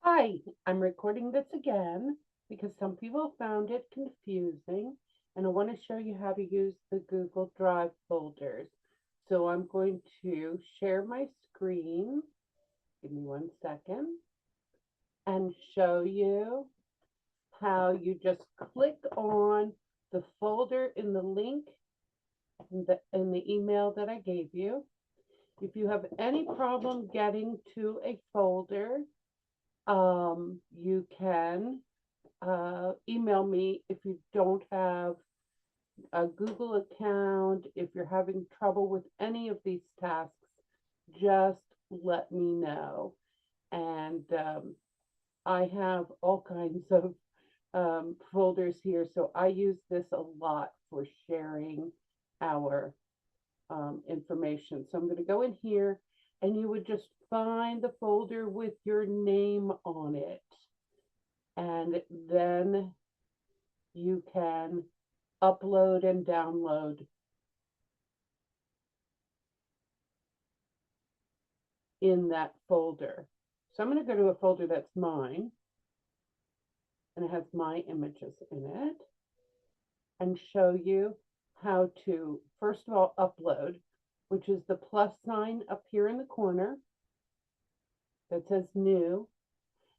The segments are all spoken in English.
Hi, I'm recording this again because some people found it confusing and I want to show you how to use the Google Drive folders. So I'm going to share my screen, give me 1 second, and show you how you just click on the folder in the link in the email that I gave you. If you have any problem getting to a folder, you can email me if you don't have a Google account. If you're having trouble with any of these tasks, just let me know. And I have all kinds of folders here, so I use this a lot for sharing our information. So I'm going to go in here and you would just find the folder with your name on it. And then you can upload and download in that folder. So I'm going to go to a folder that's mine, and it has my images in it, and show you how to, first of all, upload, which is the plus sign up here in the corner that says new,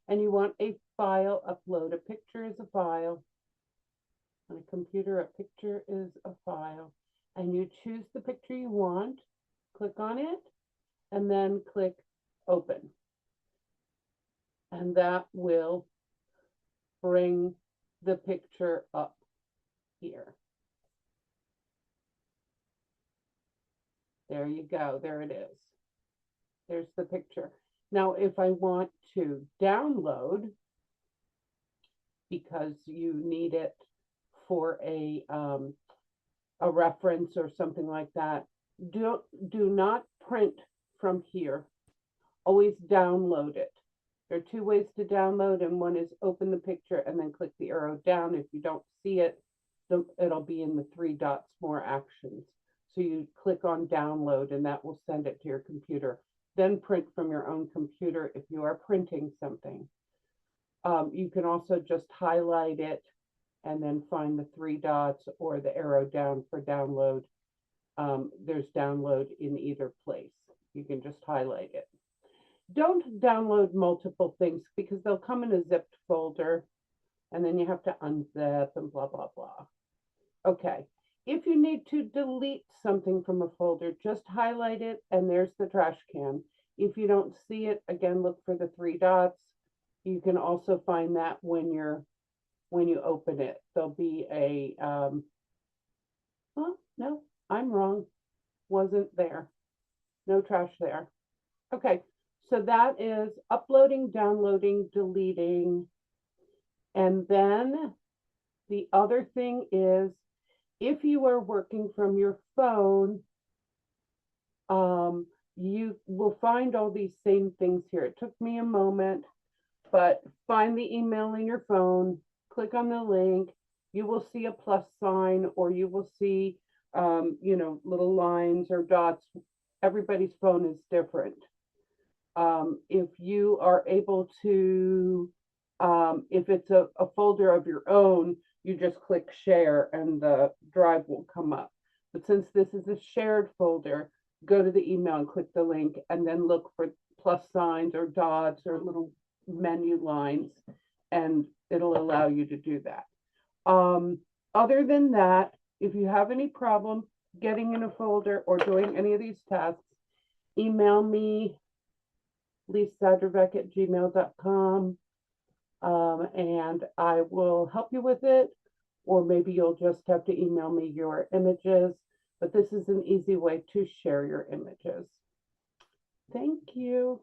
and you want a file upload. A picture is a file. On a computer, a picture is a file. And you choose the picture you want, click on it, and then click open. And that will bring the picture up here. There you go. There it is. There's the picture. Now, if I want to download, because you need it for a reference or something like that, do not print from here. Always download it. There are two ways to download, and one is open the picture and then click the arrow down. If you don't see it, it'll be in the three dots, more actions. So you click on download and that will send it to your computer. Then print from your own computer if you are printing something. You can also just highlight it and then find the three dots or the arrow down for download. There's download in either place. You can just highlight it. Don't download multiple things because they'll come in a zipped folder and then you have to unzip and blah, blah, blah. Okay, if you need to delete something from a folder, just highlight it and there's the trash can. If you don't see it, again, look for the three dots. You can also find that when you open it. There'll be a, well, no, I'm wrong. Wasn't there. No trash there. Okay, so that is uploading, downloading, deleting. And then the other thing is, if you are working from your phone, you will find all these same things here. It took me a moment, but find the email in your phone, click on the link, you will see a plus sign, or you will see, little lines or dots. Everybody's phone is different. If you are able to, if it's a folder of your own, you just click share and the drive will come up. But since this is a shared folder, go to the email and click the link and then look for plus signs or dots or little menu lines, and it'll allow you to do that. Other than that, if you have any problem getting in a folder or doing any of these tasks, email me, lisazadravec@gmail.com, and I will help you with it, or maybe you'll just have to email me your images, but this is an easy way to share your images. Thank you.